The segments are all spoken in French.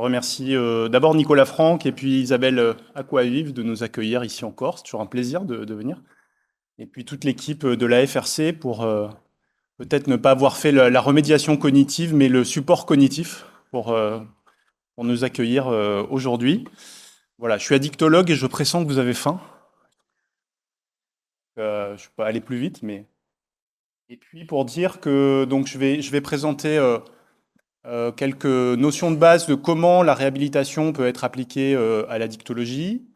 remercie d'abord Nicolas Franck et puis Isabelle Aquavive de nous accueillir ici en Corse. C'est toujours un plaisir de venir. Et puis toute l'équipe de la FRC pour peut-être ne pas avoir fait la remédiation cognitive, mais le support cognitif pour nous accueillir aujourd'hui. Voilà, je suis addictologue et je pressens que vous avez faim. Je peux aller plus vite, mais... Et puis pour dire que donc je vais présenter quelques notions de base de comment la réhabilitation peut être appliquée à la dictologie,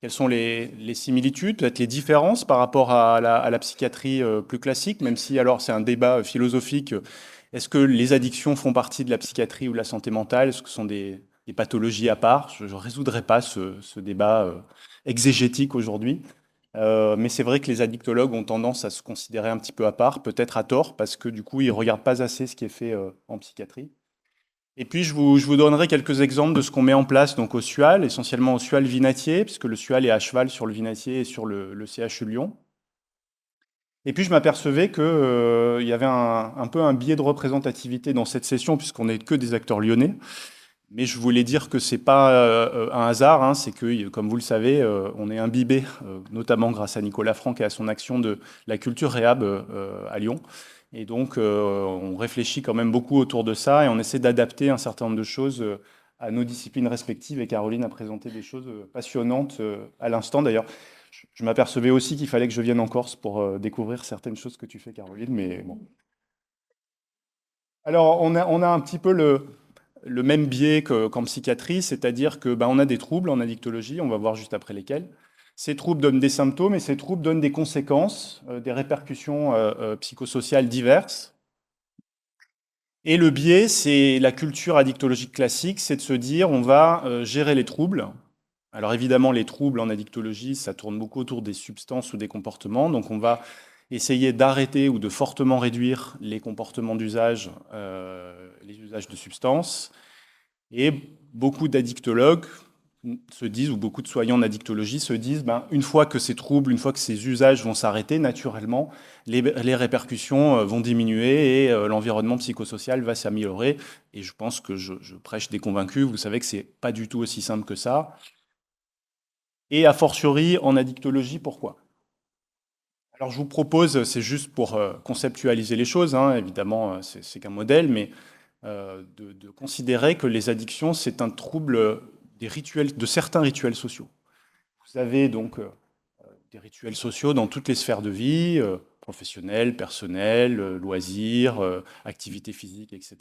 quelles sont les similitudes, peut-être les différences par rapport à la psychiatrie plus classique, même si alors c'est un débat philosophique. Est-ce que les addictions font partie de la psychiatrie ou de la santé mentale? Est-ce que ce sont des pathologies à part? Je ne résoudrai pas ce débat exégétique aujourd'hui. Mais c'est vrai que les addictologues ont tendance à se considérer un petit peu à part, peut-être à tort, parce que du coup, ils ne regardent pas assez ce qui est fait en psychiatrie. Et puis, je vous donnerai quelques exemples de ce qu'on met en place donc, au SUAL, essentiellement au SUAL Vinatier, puisque le SUAL est à cheval sur le Vinatier et sur le CHU Lyon. Et puis, je m'apercevais qu'il y avait un peu un biais de représentativité dans cette session, puisqu'on n'est que des acteurs lyonnais. Mais je voulais dire que c'est pas un hasard, hein, c'est que, comme vous le savez, on est imbibé, notamment grâce à Nicolas Franck et à son action de la culture réhab à Lyon. Et donc, on réfléchit quand même beaucoup autour de ça et on essaie d'adapter un certain nombre de choses à nos disciplines respectives. Et Caroline a présenté des choses passionnantes à l'instant. D'ailleurs, je m'apercevais aussi qu'il fallait que je vienne en Corse pour découvrir certaines choses que tu fais, Caroline. Mais bon. Alors, on a un petit peu le même biais qu'en psychiatrie, c'est-à-dire que on a des troubles en addictologie, on va voir juste après lesquels. Ces troubles donnent des symptômes et ces troubles donnent des conséquences, des répercussions psychosociales diverses. Et le biais, c'est la culture addictologique classique, c'est de se dire on va gérer les troubles. Alors évidemment, les troubles en addictologie, ça tourne beaucoup autour des substances ou des comportements, donc on va essayer d'arrêter ou de fortement réduire les comportements d'usage, les usages de substances. Et beaucoup d'addictologues se disent, ou beaucoup de soignants en addictologie se disent, une fois que ces troubles, une fois que ces usages vont s'arrêter, naturellement, les répercussions vont diminuer et l'environnement psychosocial va s'améliorer. Et je pense que je prêche des convaincus. Vous savez que c'est pas du tout aussi simple que ça. Et a fortiori en addictologie, pourquoi? Alors je vous propose, c'est juste pour conceptualiser les choses, hein, évidemment c'est qu'un modèle, mais de considérer que les addictions, c'est un trouble des rituels, de certains rituels sociaux. Vous avez donc des rituels sociaux dans toutes les sphères de vie, professionnelles, personnelles, loisirs, activités physiques, etc.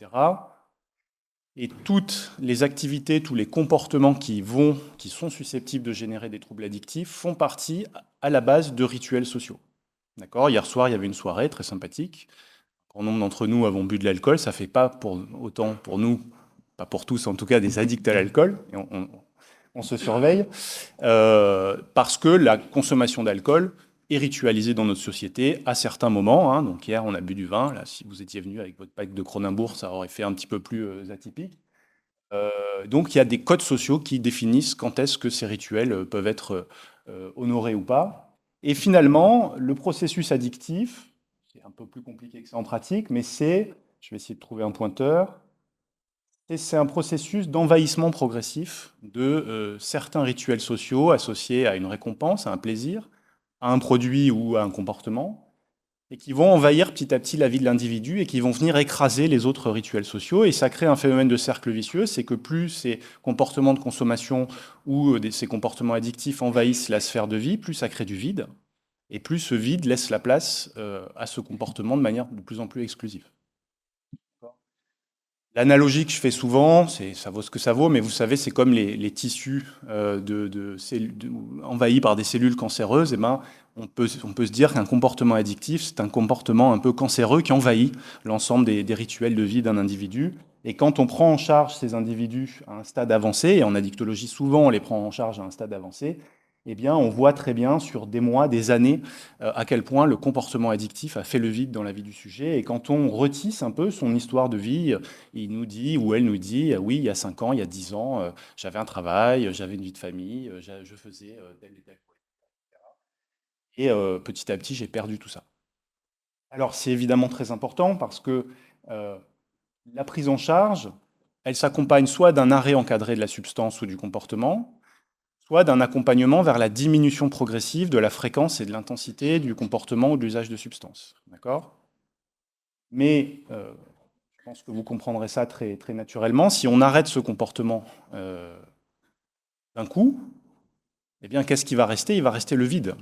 Et toutes les activités, tous les comportements qui sont susceptibles de générer des troubles addictifs font partie à la base de rituels sociaux. D'accord? Hier soir, il y avait une soirée très sympathique. Un grand nombre d'entre nous avons bu de l'alcool. Ça ne fait pas autant pour nous, pas pour tous en tout cas, des addicts à l'alcool. Et on se surveille. Parce que la consommation d'alcool est ritualisée dans notre société à certains moments, hein. Donc hier, on a bu du vin. Là, si vous étiez venu avec votre pack de Cronenbourg, ça aurait fait un petit peu plus atypique. Donc il y a des codes sociaux qui définissent quand est-ce que ces rituels peuvent être honorés ou pas. Et finalement, le processus addictif, c'est un peu plus compliqué que ça en pratique, mais je vais essayer de trouver un pointeur, c'est un processus d'envahissement progressif de certains rituels sociaux associés à une récompense, à un plaisir, à un produit ou à un comportement, et qui vont envahir petit à petit la vie de l'individu et qui vont venir écraser les autres rituels sociaux. Et ça crée un phénomène de cercle vicieux, c'est que plus ces comportements de consommation ou ces comportements addictifs envahissent la sphère de vie, plus ça crée du vide, et plus ce vide laisse la place à ce comportement de manière de plus en plus exclusive. L'analogie que je fais souvent, ça vaut ce que ça vaut, mais vous savez, c'est comme les tissus envahis par des cellules cancéreuses. On peut se dire qu'un comportement addictif, c'est un comportement un peu cancéreux qui envahit l'ensemble des rituels de vie d'un individu. Et quand on prend en charge ces individus à un stade avancé, et en addictologie, souvent, on les prend en charge à un stade avancé, eh bien, on voit très bien sur des mois, des années, à quel point le comportement addictif a fait le vide dans la vie du sujet. Et quand on retisse un peu son histoire de vie, il nous dit, ou elle nous dit, oui, il y a 5 ans, il y a 10 ans, j'avais un travail, j'avais une vie de famille, je faisais tel et tel. Et petit à petit, j'ai perdu tout ça. Alors, c'est évidemment très important parce que la prise en charge, elle s'accompagne soit d'un arrêt encadré de la substance ou du comportement, soit d'un accompagnement vers la diminution progressive de la fréquence et de l'intensité du comportement ou de l'usage de substances. D'accord ? Mais je pense que vous comprendrez ça très, très naturellement. Si on arrête ce comportement d'un coup, eh bien, qu'est-ce qui va rester? Il va rester le vide,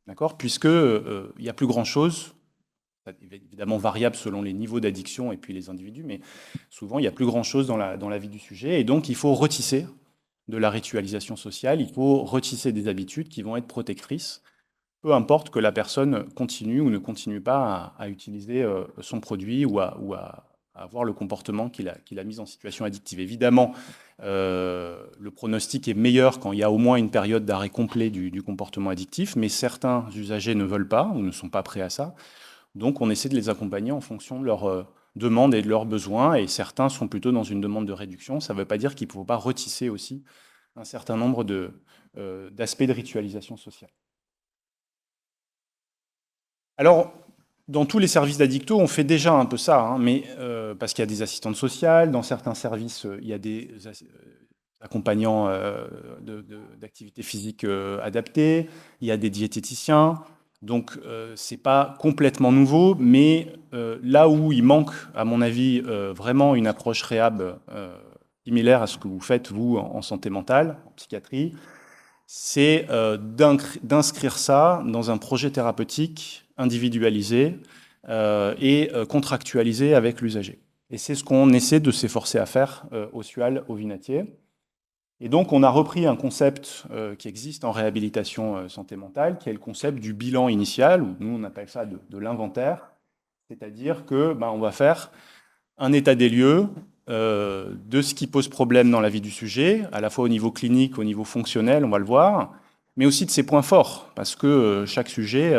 d'accord? Puisque il n'y a plus grand-chose, évidemment variable selon les niveaux d'addiction et puis les individus, mais souvent, il n'y a plus grand-chose dans la vie du sujet. Et donc, il faut retisser de la ritualisation sociale, il faut retisser des habitudes qui vont être protectrices, peu importe que la personne continue ou ne continue pas à utiliser son produit ou à avoir le comportement qu'il a mis en situation addictive. Évidemment, le pronostic est meilleur quand il y a au moins une période d'arrêt complet du comportement addictif, mais certains usagers ne veulent pas ou ne sont pas prêts à ça. Donc on essaie de les accompagner en fonction de leurs demandes et de leurs besoins, et certains sont plutôt dans une demande de réduction. Ça ne veut pas dire qu'il ne faut pas retisser aussi un certain nombre d'aspects de ritualisation sociale. Alors, dans tous les services d'addicto, on fait déjà un peu ça, hein, mais parce qu'il y a des assistantes sociales, dans certains services, il y a des accompagnants d'activités physiques adaptées, il y a des diététiciens, donc c'est pas complètement nouveau, mais là où il manque, à mon avis, vraiment une approche réhab similaire à ce que vous faites, vous, en santé mentale, en psychiatrie, c'est d'inscrire ça dans un projet thérapeutique individualisé et contractualisé avec l'usager. Et c'est ce qu'on essaie de s'efforcer à faire au SUAL, au Vinatier. Et donc, on a repris un concept qui existe en réhabilitation santé mentale, qui est le concept du bilan initial, ou nous on appelle ça de l'inventaire, c'est-à-dire que on va faire un état des lieux de ce qui pose problème dans la vie du sujet, à la fois au niveau clinique, au niveau fonctionnel, on va le voir, mais aussi de ses points forts, parce que chaque sujet,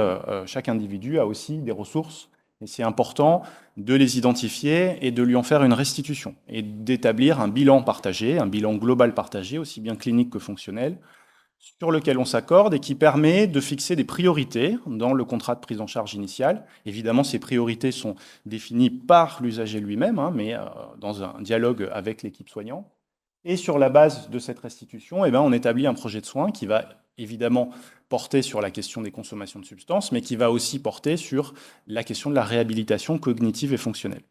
chaque individu a aussi des ressources, et c'est important de les identifier et de lui en faire une restitution, et d'établir un bilan partagé, un bilan global partagé, aussi bien clinique que fonctionnel, sur lequel on s'accorde et qui permet de fixer des priorités dans le contrat de prise en charge initial. Évidemment, ces priorités sont définies par l'usager lui-même, hein, mais dans un dialogue avec l'équipe soignante. Et sur la base de cette restitution, on établit un projet de soins qui va évidemment porter sur la question des consommations de substances, mais qui va aussi porter sur la question de la réhabilitation cognitive et fonctionnelle.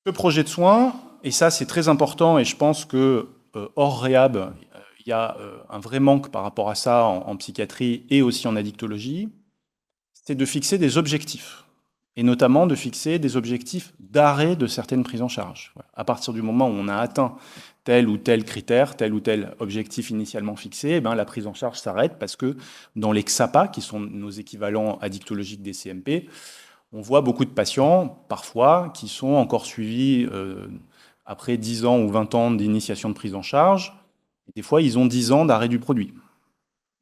Ce projet de soins, et ça c'est très important, et je pense que hors réhab, il y a un vrai manque par rapport à ça en psychiatrie et aussi en addictologie, c'est de fixer des objectifs, et notamment de fixer des objectifs d'arrêt de certaines prises en charge. À partir du moment où on a atteint tel ou tel critère, tel ou tel objectif initialement fixé, la prise en charge s'arrête parce que dans les XAPA, qui sont nos équivalents addictologiques des CMP, on voit beaucoup de patients, parfois, qui sont encore suivis après 10 ans ou 20 ans d'initiation de prise en charge. Et des fois, ils ont 10 ans d'arrêt du produit.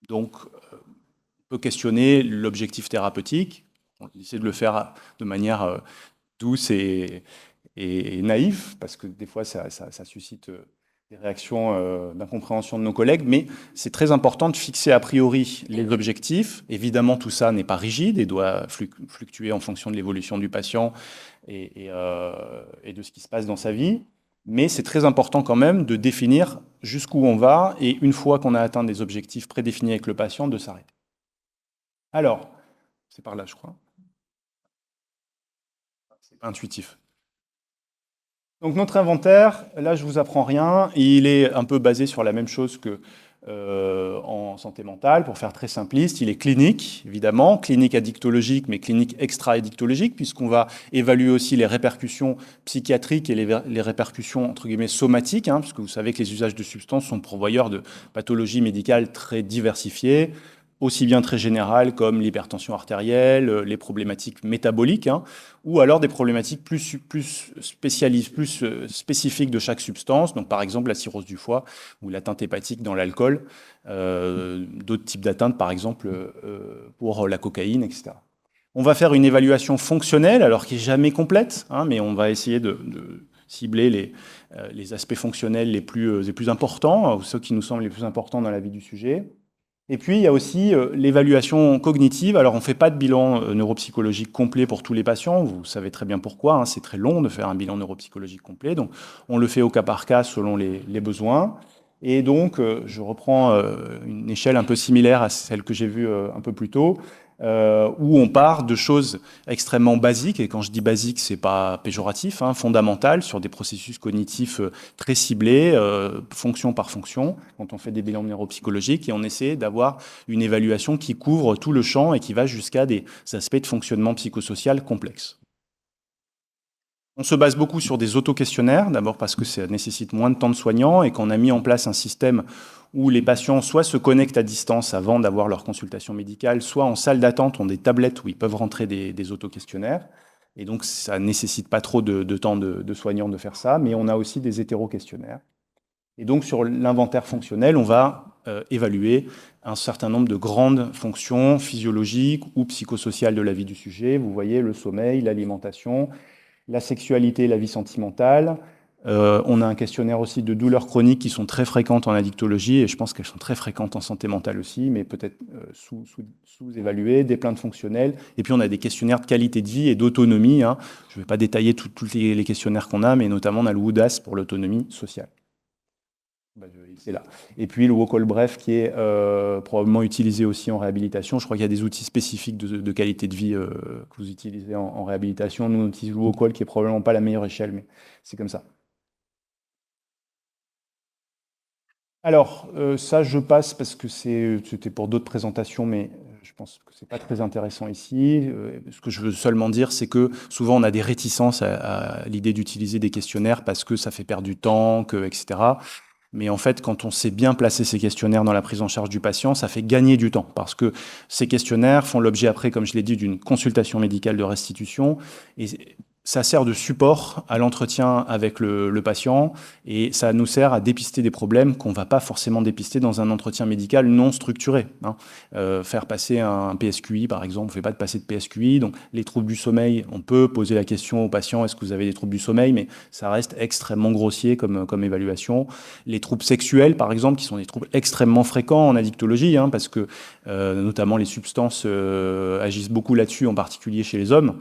Donc, on peut questionner l'objectif thérapeutique. On essaie de le faire de manière douce et naïve, parce que des fois, ça suscite des réactions d'incompréhension de nos collègues, mais c'est très important de fixer a priori les objectifs. Évidemment, tout ça n'est pas rigide et doit fluctuer en fonction de l'évolution du patient et de ce qui se passe dans sa vie. Mais c'est très important quand même de définir jusqu'où on va et une fois qu'on a atteint des objectifs prédéfinis avec le patient, de s'arrêter. Alors, c'est par là, je crois. C'est pas intuitif. Donc notre inventaire, là je vous apprends rien, il est un peu basé sur la même chose que en santé mentale, pour faire très simpliste. Il est clinique, évidemment, clinique addictologique, mais clinique extra-addictologique, puisqu'on va évaluer aussi les répercussions psychiatriques et les répercussions, entre guillemets, somatiques, hein, puisque vous savez que les usages de substances sont pourvoyeurs de pathologies médicales très diversifiées, aussi bien très générales comme l'hypertension artérielle, les problématiques métaboliques, hein, ou alors des problématiques plus spécifiques de chaque substance, donc par exemple la cirrhose du foie ou l'atteinte hépatique dans l'alcool, d'autres types d'atteintes par exemple pour la cocaïne, etc. On va faire une évaluation fonctionnelle, alors qui n'est jamais complète, hein, mais on va essayer de cibler les aspects fonctionnels les plus importants, ceux qui nous semblent les plus importants dans la vie du sujet. Et puis, il y a aussi l'évaluation cognitive. Alors, on ne fait pas de bilan neuropsychologique complet pour tous les patients. Vous savez très bien pourquoi, hein. C'est très long de faire un bilan neuropsychologique complet. Donc, on le fait au cas par cas selon les besoins. Et donc, je reprends une échelle un peu similaire à celle que j'ai vue un peu plus tôt, où on part de choses extrêmement basiques. Et quand je dis basique, c'est pas péjoratif, hein, fondamentales, sur des processus cognitifs très ciblés, fonction par fonction, quand on fait des bilans neuropsychologiques, et on essaie d'avoir une évaluation qui couvre tout le champ et qui va jusqu'à des aspects de fonctionnement psychosocial complexes. On se base beaucoup sur des auto-questionnaires, d'abord parce que ça nécessite moins de temps de soignant et qu'on a mis en place un système où les patients soit se connectent à distance avant d'avoir leur consultation médicale, soit en salle d'attente ont des tablettes où ils peuvent rentrer des auto-questionnaires. Et donc, ça ne nécessite pas trop de temps de soignant de faire ça, mais on a aussi des hétéro-questionnaires. Et donc, sur l'inventaire fonctionnel, on va évaluer un certain nombre de grandes fonctions physiologiques ou psychosociales de la vie du sujet. Vous voyez le sommeil, l'alimentation, la sexualité, la vie sentimentale. On a un questionnaire aussi de douleurs chroniques qui sont très fréquentes en addictologie, et je pense qu'elles sont très fréquentes en santé mentale aussi, mais peut-être sous-évaluées, des plaintes fonctionnelles. Et puis on a des questionnaires de qualité de vie et d'autonomie, hein. Je ne vais pas détailler tous les questionnaires qu'on a, mais notamment on a le WODAS pour l'autonomie sociale. C'est là. Et puis le WOCOL Bref qui est probablement utilisé aussi en réhabilitation. Je crois qu'il y a des outils spécifiques de qualité de vie que vous utilisez en réhabilitation. Nous, on utilise le WOCOL qui est probablement pas la meilleure échelle, mais c'est comme ça. Alors, ça, je passe parce que c'était pour d'autres présentations, mais je pense que c'est pas très intéressant ici. Ce que je veux seulement dire, c'est que souvent, on a des réticences à l'idée d'utiliser des questionnaires parce que ça fait perdre du temps, etc. Mais en fait, quand on sait bien placer ces questionnaires dans la prise en charge du patient, ça fait gagner du temps parce que ces questionnaires font l'objet après, comme je l'ai dit, d'une consultation médicale de restitution et ça sert de support à l'entretien avec le patient et ça nous sert à dépister des problèmes qu'on ne va pas forcément dépister dans un entretien médical non structuré, hein. Faire passer un PSQI, par exemple, on ne fait pas de passer de PSQI. Donc, les troubles du sommeil, on peut poser la question au patient, est-ce que vous avez des troubles du sommeil? Mais ça reste extrêmement grossier comme évaluation. Les troubles sexuels, par exemple, qui sont des troubles extrêmement fréquents en addictologie, hein, parce que notamment les substances agissent beaucoup là-dessus, en particulier chez les hommes.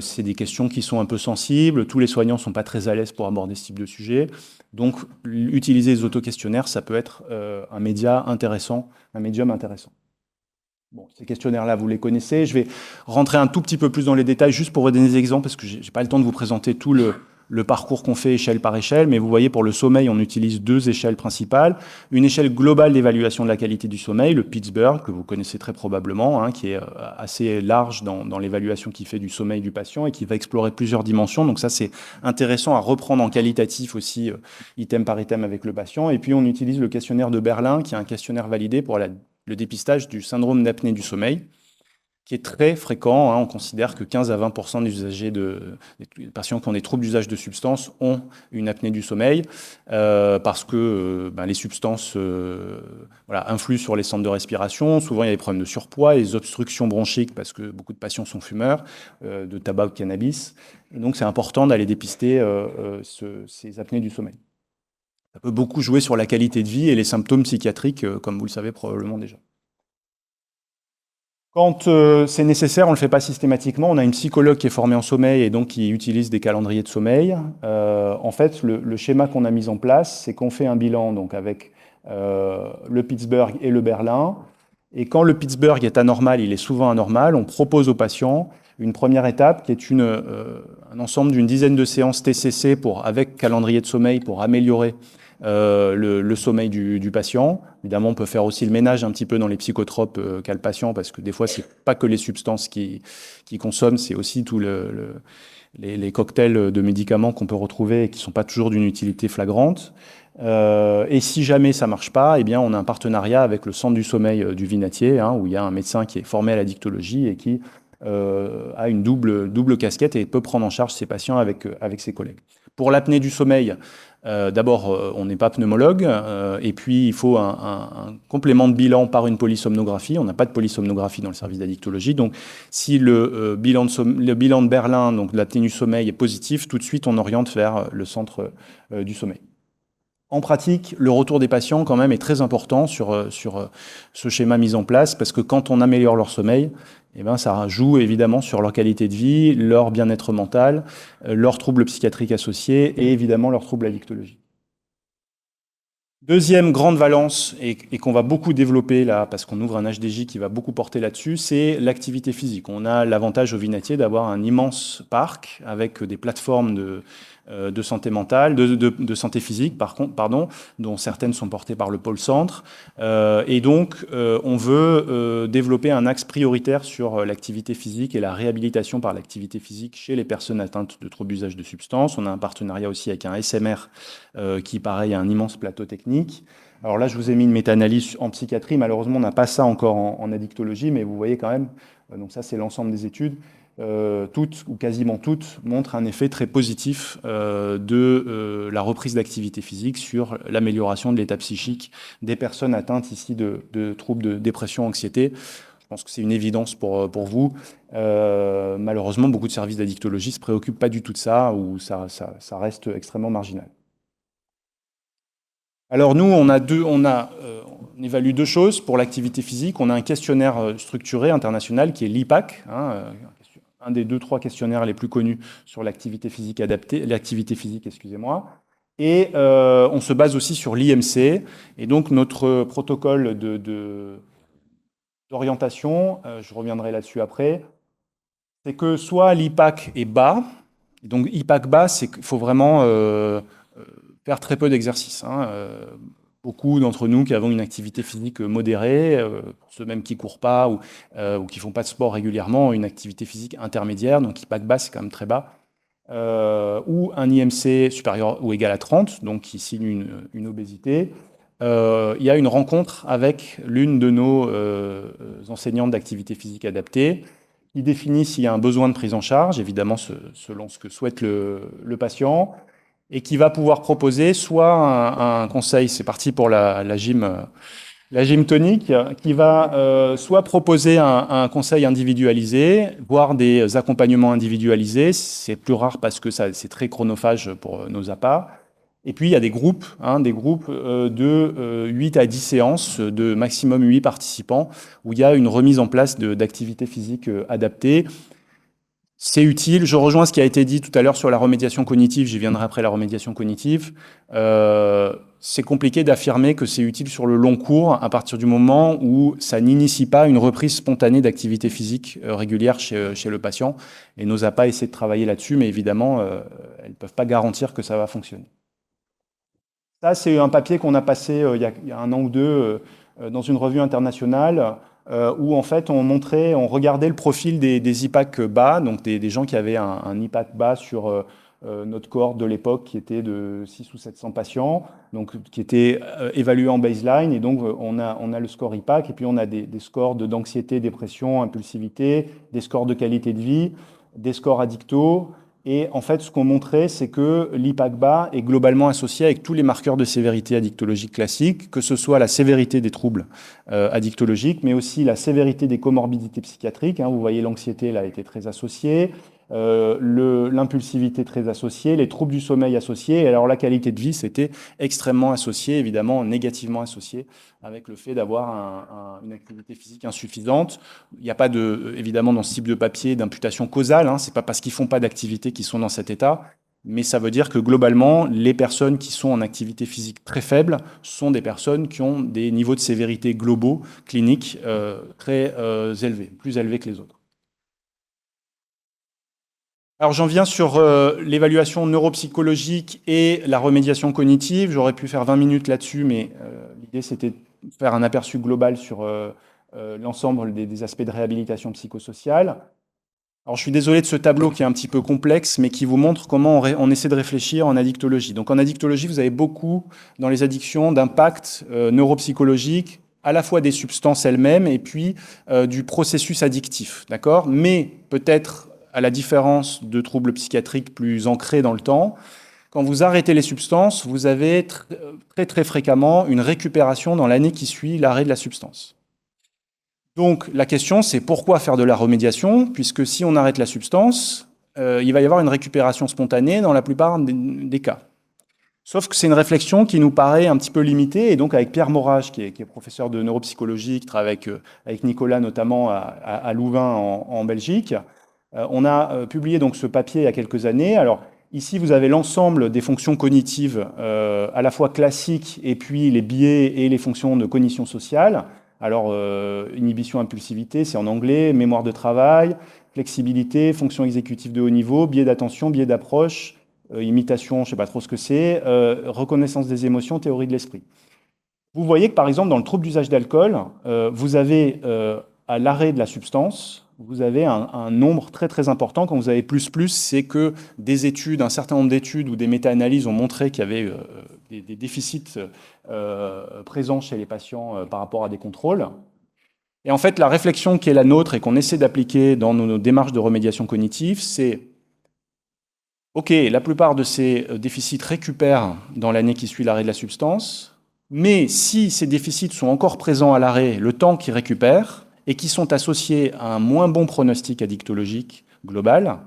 C'est des questions qui sont un peu sensibles. Tous les soignants ne sont pas très à l'aise pour aborder ce type de sujet. Donc, utiliser les auto-questionnaires, ça peut être un média intéressant, un médium intéressant. Bon, ces questionnaires-là, vous les connaissez. Je vais rentrer un tout petit peu plus dans les détails, juste pour vous donner des exemples, parce que je n'ai pas le temps de vous présenter tout le parcours qu'on fait échelle par échelle, mais vous voyez, pour le sommeil, on utilise deux échelles principales. Une échelle globale d'évaluation de la qualité du sommeil, le Pittsburgh, que vous connaissez très probablement, hein, qui est assez large dans l'évaluation qu'il fait du sommeil du patient et qui va explorer plusieurs dimensions. Donc ça, c'est intéressant à reprendre en qualitatif aussi, item par item avec le patient. Et puis, on utilise le questionnaire de Berlin, qui est un questionnaire validé pour le dépistage du syndrome d'apnée du sommeil, qui est très fréquent, hein. On considère que 15 à 20% des usagers des patients qui ont des troubles d'usage de substances ont une apnée du sommeil, parce que les substances influent sur les centres de respiration. Souvent, il y a des problèmes de surpoids, des obstructions bronchiques, parce que beaucoup de patients sont fumeurs, de tabac ou de cannabis. Et donc, c'est important d'aller dépister ces apnées du sommeil. Ça peut beaucoup jouer sur la qualité de vie et les symptômes psychiatriques, comme vous le savez probablement déjà. Quand c'est nécessaire, on ne le fait pas systématiquement. On a une psychologue qui est formée en sommeil et donc qui utilise des calendriers de sommeil. En fait, le schéma qu'on a mis en place, c'est qu'on fait un bilan donc, avec le Pittsburgh et le Berlin. Et quand le Pittsburgh est anormal, il est souvent anormal, on propose aux patients une première étape qui est un ensemble d'une dizaine de séances TCC avec calendrier de sommeil pour améliorer le sommeil du patient. Évidemment, on peut faire aussi le ménage un petit peu dans les psychotropes qu'a le patient, parce que des fois, c'est pas que les substances qu'il consomme, c'est aussi tous les cocktails de médicaments qu'on peut retrouver et qui sont pas toujours d'une utilité flagrante. Et si jamais ça marche pas, eh bien, on a un partenariat avec le centre du sommeil du Vinatier, hein, où il y a un médecin qui est formé à la dictologie et qui a une double casquette et peut prendre en charge ses patients avec ses collègues. Pour l'apnée du sommeil, d'abord, on n'est pas pneumologue, et puis il faut un complément de bilan par une polysomnographie. On n'a pas de polysomnographie dans le service d'addictologie, donc si le bilan de Berlin, donc de l'apnée du sommeil, est positif, tout de suite on oriente vers le centre du sommeil. En pratique, le retour des patients, quand même, est très important sur ce schéma mis en place, parce que quand on améliore leur sommeil, eh ben, ça joue évidemment sur leur qualité de vie, leur bien-être mental, leurs troubles psychiatriques associés et évidemment leurs troubles addictologiques. Deuxième grande valence, et qu'on va beaucoup développer là, parce qu'on ouvre un HDJ qui va beaucoup porter là-dessus, c'est l'activité physique. On a l'avantage au Vinatier d'avoir un immense parc avec des plateformes de santé mentale, de santé physique, pardon, dont certaines sont portées par le pôle centre. Et donc, on veut développer un axe prioritaire sur l'activité physique et la réhabilitation par l'activité physique chez les personnes atteintes de troubles d'usage de substances. On a un partenariat aussi avec un SMR qui, pareil, a un immense plateau technique. Alors là, je vous ai mis une méta-analyse en psychiatrie. Malheureusement, on n'a pas ça encore en addictologie, mais vous voyez quand même, donc ça, c'est l'ensemble des études. Toutes, ou quasiment toutes, montrent un effet très positif de la reprise d'activité physique sur l'amélioration de l'état psychique des personnes atteintes ici de troubles de dépression, anxiété. Je pense que c'est une évidence pour vous. Malheureusement, beaucoup de services d'addictologie ne se préoccupent pas du tout de ça, ou ça reste extrêmement marginal. Alors nous, on évalue deux choses pour l'activité physique. On a un questionnaire structuré international qui est l'IPAC, un des 2-3 questionnaires les plus connus sur l'activité physique adaptée, excusez-moi. Et on se base aussi sur l'IMC. Et donc notre protocole d'orientation, je reviendrai là-dessus après, c'est que soit l'IPAC est bas, et donc IPAC bas, c'est qu'il faut vraiment faire très peu d'exercice. Beaucoup d'entre nous qui avons une activité physique modérée, pour ceux même qui ne courent pas ou qui ne font pas de sport régulièrement, une activité physique intermédiaire, donc IPAC bas, c'est quand même très bas, ou un IMC supérieur ou égal à 30, donc qui signe une obésité. Il y a une rencontre avec l'une de nos enseignantes d'activité physique adaptée, qui définit s'il y a un besoin de prise en charge, évidemment selon ce que souhaite le patient, et qui va pouvoir proposer soit un conseil, c'est parti pour la gym tonique, qui va soit proposer un conseil individualisé, voire des accompagnements individualisés. C'est plus rare parce que c'est très chronophage pour nos APA. Et puis il y a des groupes de 8 à 10 séances de maximum 8 participants, où il y a une remise en place d'activités physiques adaptées. C'est utile. Je rejoins ce qui a été dit tout à l'heure sur la remédiation cognitive. J'y viendrai après la remédiation cognitive. C'est compliqué d'affirmer que c'est utile sur le long cours à partir du moment où ça n'initie pas une reprise spontanée d'activité physique régulière chez le patient. Et nos APA essaient de travailler là-dessus, mais évidemment, elles ne peuvent pas garantir que ça va fonctionner. Ça, c'est un papier qu'on a passé il y a un an ou deux dans une revue internationale, où en fait on regardait le profil des IPAC bas, donc des gens qui avaient un IPAC bas sur notre cohorte de l'époque qui était de 600 ou 700 patients, donc qui étaient évalués en baseline, et donc on a le score IPAC, et puis on a des scores d'anxiété, dépression, impulsivité, des scores de qualité de vie, des scores addicto. Et en fait, ce qu'on montrait, c'est que l'IPAC bas est globalement associé avec tous les marqueurs de sévérité addictologique classique, que ce soit la sévérité des troubles addictologiques, mais aussi la sévérité des comorbidités psychiatriques. Vous voyez, l'anxiété là était très associée, l'impulsivité très associée, les troubles du sommeil associés. Et alors la qualité de vie, c'était extrêmement associé, évidemment négativement associé, avec le fait d'avoir une activité physique insuffisante. Il n'y a pas évidemment dans ce type de papier d'imputation causale, c'est pas parce qu'ils font pas d'activité qu'ils sont dans cet état, mais ça veut dire que globalement, les personnes qui sont en activité physique très faible sont des personnes qui ont des niveaux de sévérité globaux, cliniques, très élevés, plus élevés que les autres. Alors j'en viens sur l'évaluation neuropsychologique et la remédiation cognitive. J'aurais pu faire 20 minutes là-dessus, mais l'idée c'était de faire un aperçu global sur l'ensemble des aspects de réhabilitation psychosociale. Alors je suis désolé de ce tableau qui est un petit peu complexe, mais qui vous montre comment on essaie de réfléchir en addictologie. Donc en addictologie, vous avez beaucoup, dans les addictions, d'impact neuropsychologique, à la fois des substances elles-mêmes et puis du processus addictif, d'accord ? Mais peut-être, à la différence de troubles psychiatriques plus ancrés dans le temps, quand vous arrêtez les substances, vous avez très très fréquemment une récupération dans l'année qui suit l'arrêt de la substance. Donc la question, c'est pourquoi faire de la remédiation, puisque si on arrête la substance, il va y avoir une récupération spontanée dans la plupart des cas. Sauf que c'est une réflexion qui nous paraît un petit peu limitée, et donc avec Pierre Morage, qui est professeur de neuropsychologie, qui travaille avec Nicolas notamment à Louvain en Belgique, on a publié donc ce papier il y a quelques années. Alors ici, vous avez l'ensemble des fonctions cognitives, à la fois classiques, et puis les biais et les fonctions de cognition sociale. Alors, inhibition, impulsivité, c'est en anglais, mémoire de travail, flexibilité, fonction exécutive de haut niveau, biais d'attention, biais d'approche, imitation, je ne sais pas trop ce que c'est, reconnaissance des émotions, théorie de l'esprit. Vous voyez que par exemple dans le trouble d'usage d'alcool, vous avez à l'arrêt de la substance, vous avez un nombre très très important. Quand vous avez plus, c'est que des études, un certain nombre d'études ou des méta-analyses ont montré qu'il y avait des déficits présents chez les patients par rapport à des contrôles. Et en fait, la réflexion qui est la nôtre et qu'on essaie d'appliquer dans nos démarches de remédiation cognitive, c'est OK, la plupart de ces déficits récupèrent dans l'année qui suit l'arrêt de la substance, mais si ces déficits sont encore présents à l'arrêt, le temps qu'ils récupèrent, et qui sont associés à un moins bon pronostic addictologique global,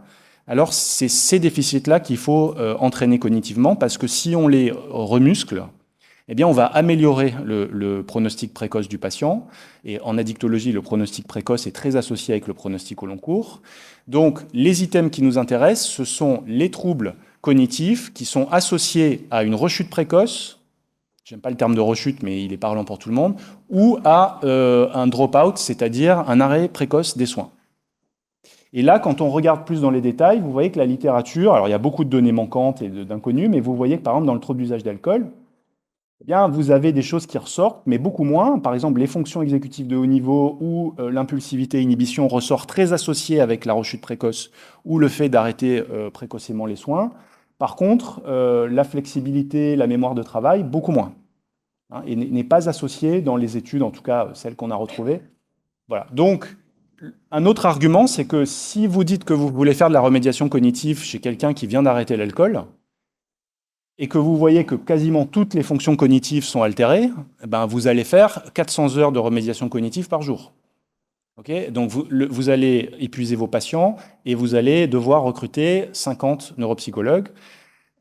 alors c'est ces déficits-là qu'il faut entraîner cognitivement, parce que si on les remuscle, eh bien, on va améliorer le pronostic précoce du patient. Et en addictologie, le pronostic précoce est très associé avec le pronostic au long cours. Donc, les items qui nous intéressent, ce sont les troubles cognitifs qui sont associés à une rechute précoce, j'aime pas le terme de rechute, mais il est parlant pour tout le monde, ou à un drop-out, c'est-à-dire un arrêt précoce des soins. Et là, quand on regarde plus dans les détails, vous voyez que la littérature, alors il y a beaucoup de données manquantes et d'inconnues, mais vous voyez que par exemple dans le trouble d'usage d'alcool, eh bien, vous avez des choses qui ressortent, mais beaucoup moins. Par exemple, les fonctions exécutives de haut niveau ou l'impulsivité et inhibition ressortent très associées avec la rechute précoce ou le fait d'arrêter précocement les soins. Par contre, la flexibilité, la mémoire de travail, beaucoup moins. Hein, et n'est pas associée dans les études, en tout cas celles qu'on a retrouvées. Voilà. Donc, un autre argument, c'est que si vous dites que vous voulez faire de la remédiation cognitive chez quelqu'un qui vient d'arrêter l'alcool, et que vous voyez que quasiment toutes les fonctions cognitives sont altérées, ben vous allez faire 400 heures de remédiation cognitive par jour. Okay, donc vous allez épuiser vos patients et vous allez devoir recruter 50 neuropsychologues.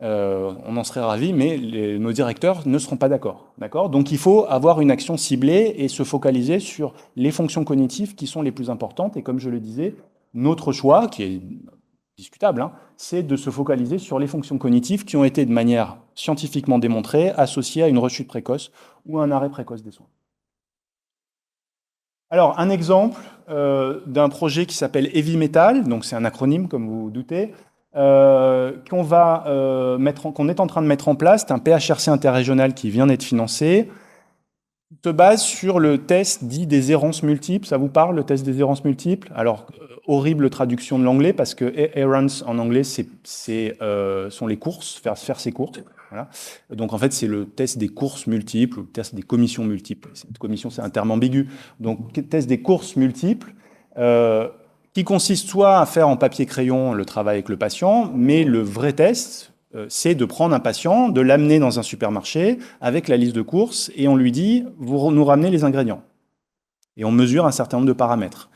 On en serait ravis, mais nos directeurs ne seront pas d'accord. Donc il faut avoir une action ciblée et se focaliser sur les fonctions cognitives qui sont les plus importantes. Et comme je le disais, notre choix, qui est discutable, hein, c'est de se focaliser sur les fonctions cognitives qui ont été de manière scientifiquement démontrée associées à une rechute précoce ou à un arrêt précoce des soins. Alors, un exemple d'un projet qui s'appelle Heavy Metal, donc c'est un acronyme comme vous vous doutez, qu'on est en train de mettre en place. C'est un PHRC interrégional qui vient d'être financé, se base sur le test dit des errances multiples. Ça vous parle, le test des errances multiples? Alors, horrible traduction de l'anglais, parce que errands en anglais, sont les courses, faire ses courses. Voilà. Donc, en fait, c'est le test des courses multiples, ou le test des commissions multiples. Cette commission, c'est un terme ambigu. Donc, test des courses multiples, qui consiste soit à faire en papier-crayon le travail avec le patient, mais le vrai test, c'est de prendre un patient, de l'amener dans un supermarché avec la liste de courses, et on lui dit « vous nous ramenez les ingrédients ». Et on mesure un certain nombre de paramètres.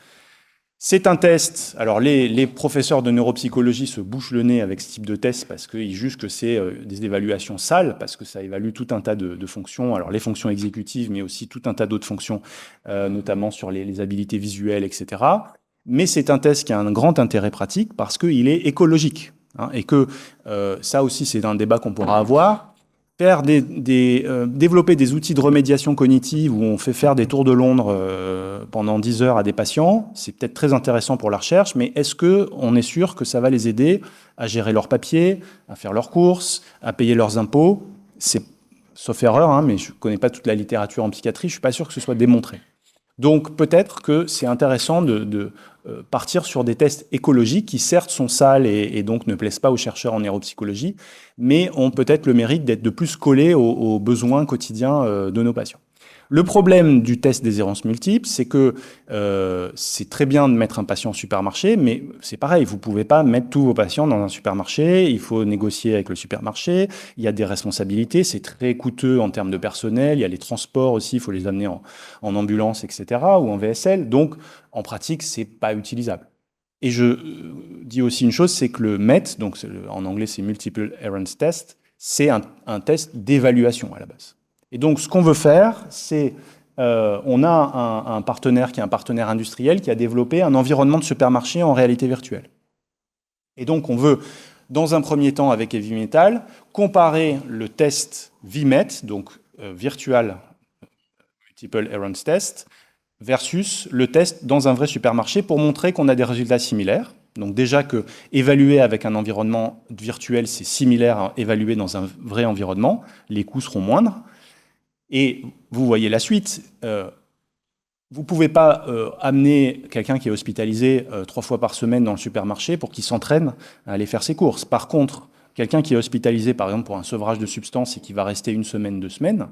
C'est un test, alors les professeurs de neuropsychologie se bouchent le nez avec ce type de test parce qu'ils jugent que c'est des évaluations sales, parce que ça évalue tout un tas de fonctions, alors les fonctions exécutives, mais aussi tout un tas d'autres fonctions, notamment sur les habiletés visuelles, etc. Mais c'est un test qui a un grand intérêt pratique parce qu'il est écologique. Hein, et que ça aussi, c'est un débat qu'on pourra avoir. Développer des outils de remédiation cognitive où on fait faire des tours de Londres pendant 10 heures à des patients, c'est peut-être très intéressant pour la recherche, mais est-ce qu'on est sûr que ça va les aider à gérer leurs papiers, à faire leurs courses, à payer leurs impôts? C'est, sauf erreur, hein, mais je ne connais pas toute la littérature en psychiatrie, je ne suis pas sûr que ce soit démontré. Donc peut-être que c'est intéressant de partir sur des tests écologiques qui certes sont sales et donc ne plaisent pas aux chercheurs en neuropsychologie, mais ont peut-être le mérite d'être de plus collés aux besoins quotidiens de nos patients. Le problème du test des errances multiples, c'est que c'est très bien de mettre un patient au supermarché, mais c'est pareil, vous ne pouvez pas mettre tous vos patients dans un supermarché, il faut négocier avec le supermarché, il y a des responsabilités, c'est très coûteux en termes de personnel, il y a les transports aussi, il faut les amener en ambulance, etc., ou en VSL, donc en pratique, ce n'est pas utilisable. Et je dis aussi une chose, c'est que le MET, donc en anglais c'est Multiple Errands Test, c'est un test d'évaluation à la base. Et donc, ce qu'on veut faire, c'est, on a un partenaire qui est un partenaire industriel qui a développé un environnement de supermarché en réalité virtuelle. Et donc, on veut, dans un premier temps, avec Heavy Metal, comparer le test VMET, donc Virtual Multiple Errors Test, versus le test dans un vrai supermarché pour montrer qu'on a des résultats similaires. Donc déjà que évaluer avec un environnement virtuel, c'est similaire à évaluer dans un vrai environnement, les coûts seront moindres. Et vous voyez la suite. Vous ne pouvez pas amener quelqu'un qui est hospitalisé 3 fois par semaine dans le supermarché pour qu'il s'entraîne à aller faire ses courses. Par contre, quelqu'un qui est hospitalisé, par exemple, pour un sevrage de substances et qui va rester 1 semaine, 2 semaines,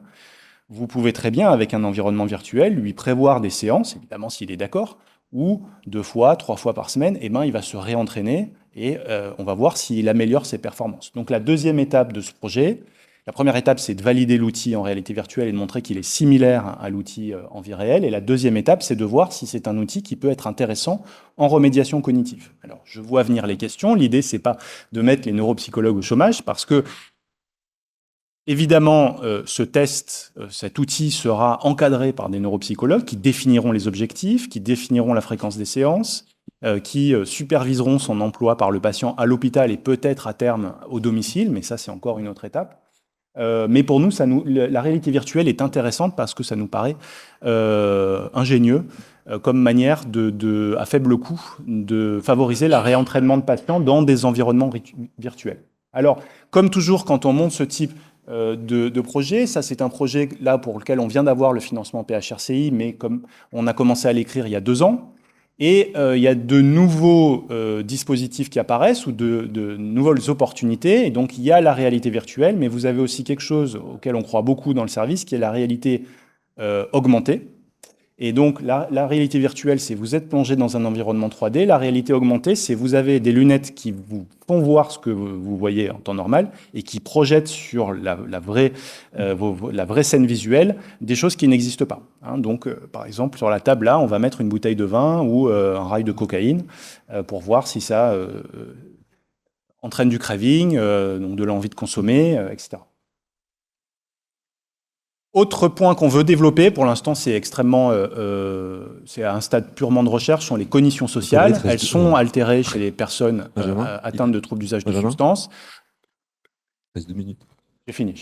vous pouvez très bien, avec un environnement virtuel, lui prévoir des séances, évidemment s'il est d'accord, où 2 fois, 3 fois par semaine, eh ben, il va se réentraîner et on va voir s'il améliore ses performances. Donc la deuxième étape de ce projet, la première étape, c'est de valider l'outil en réalité virtuelle et de montrer qu'il est similaire à l'outil en vie réelle. Et la deuxième étape, c'est de voir si c'est un outil qui peut être intéressant en remédiation cognitive. Alors, je vois venir les questions. L'idée, c'est pas de mettre les neuropsychologues au chômage parce que évidemment, ce test, cet outil sera encadré par des neuropsychologues qui définiront les objectifs, qui définiront la fréquence des séances, qui superviseront son emploi par le patient à l'hôpital et peut-être à terme au domicile, mais ça c'est encore une autre étape. Mais pour nous, la réalité virtuelle est intéressante parce que ça nous paraît ingénieux comme manière à faible coût de favoriser le réentraînement de patients dans des environnements virtuels. Alors, comme toujours, quand on monte ce type de projet. Ça, c'est un projet là pour lequel on vient d'avoir le financement PHRCI, mais comme on a commencé à l'écrire il y a 2 ans. Et il y a de nouveaux dispositifs qui apparaissent ou de nouvelles opportunités. Et donc, il y a la réalité virtuelle, mais vous avez aussi quelque chose auquel on croit beaucoup dans le service, qui est la réalité augmentée. Et donc, la réalité virtuelle, c'est vous êtes plongé dans un environnement 3D. La réalité augmentée, c'est vous avez des lunettes qui vous font voir ce que vous voyez en temps normal et qui projettent sur la vraie scène visuelle des choses qui n'existent pas. Hein. Donc, par exemple, sur la table, là, on va mettre une bouteille de vin ou un rail de cocaïne pour voir si ça entraîne du craving, donc de l'envie de consommer, etc. Autre point qu'on veut développer, pour l'instant c'est extrêmement, c'est à un stade purement de recherche, sont les cognitions sociales. Elles sont altérées chez les personnes atteintes de troubles d'usage de substances. Reste 2 minutes. J'ai fini.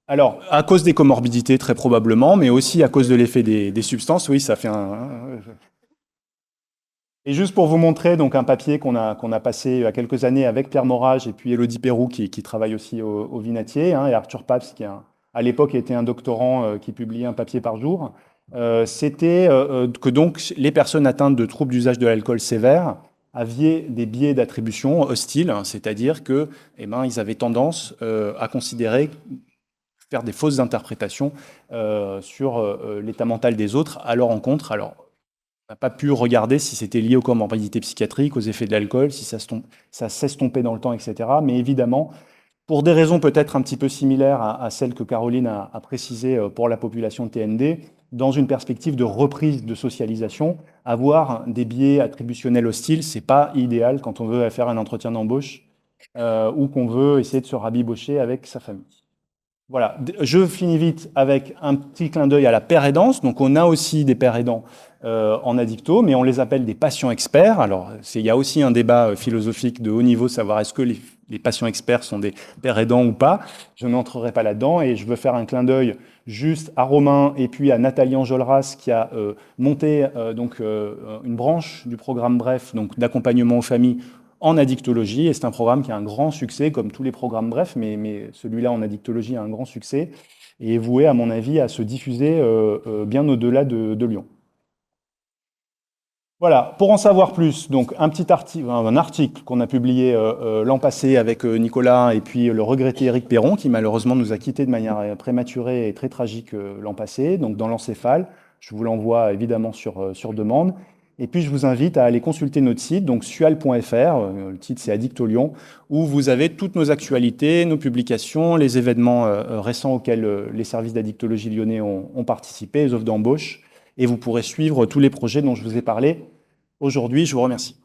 Alors, à cause des comorbidités très probablement, mais aussi à cause de l'effet des substances, oui, ça fait un... Et juste pour vous montrer donc un papier qu'on a passé il y a quelques années avec Pierre Morage et puis Élodie Perroux qui travaille aussi au Vinatier, hein, et Arthur Paps qui à l'époque était un doctorant qui publiait un papier par jour. C'était que donc les personnes atteintes de troubles d'usage de l'alcool sévère avaient des biais d'attribution hostiles, hein, c'est-à-dire que ils avaient tendance à considérer faire des fausses interprétations sur l'état mental des autres à leur encontre. Alors, on n'a pas pu regarder si c'était lié aux comorbidités psychiatriques, aux effets de l'alcool, si ça s'estompait dans le temps, etc. Mais évidemment, pour des raisons peut-être un petit peu similaires à celles que Caroline a précisées pour la population TND, dans une perspective de reprise de socialisation, avoir des biais attributionnels hostiles, c'est pas idéal quand on veut faire un entretien d'embauche ou qu'on veut essayer de se rabibocher avec sa famille. Voilà, je finis vite avec un petit clin d'œil à la paire aidance. Donc on a aussi des pairs aidants en addicto, mais on les appelle des patients experts. Alors il y a aussi un débat philosophique de haut niveau, savoir est-ce que les patients experts sont des pairs aidants ou pas. Je n'entrerai pas là-dedans et je veux faire un clin d'œil juste à Romain et puis à Nathalie Enjolras qui a monté une branche du programme BREF, donc d'accompagnement aux familles en addictologie, et c'est un programme qui a un grand succès, comme tous les programmes bref, mais celui-là en addictologie a un grand succès, et est voué, à mon avis, à se diffuser bien au-delà de Lyon. Voilà, pour en savoir plus, donc un article qu'on a publié l'an passé avec Nicolas et puis le regretté Éric Perron, qui malheureusement nous a quittés de manière prématurée et très tragique l'an passé, donc dans l'encéphale. Je vous l'envoie évidemment sur demande. Et puis je vous invite à aller consulter notre site, donc sual.fr, le titre c'est Addictolion, où vous avez toutes nos actualités, nos publications, les événements récents auxquels les services d'addictologie lyonnais ont participé, les offres d'embauche, et vous pourrez suivre tous les projets dont je vous ai parlé aujourd'hui. Je vous remercie.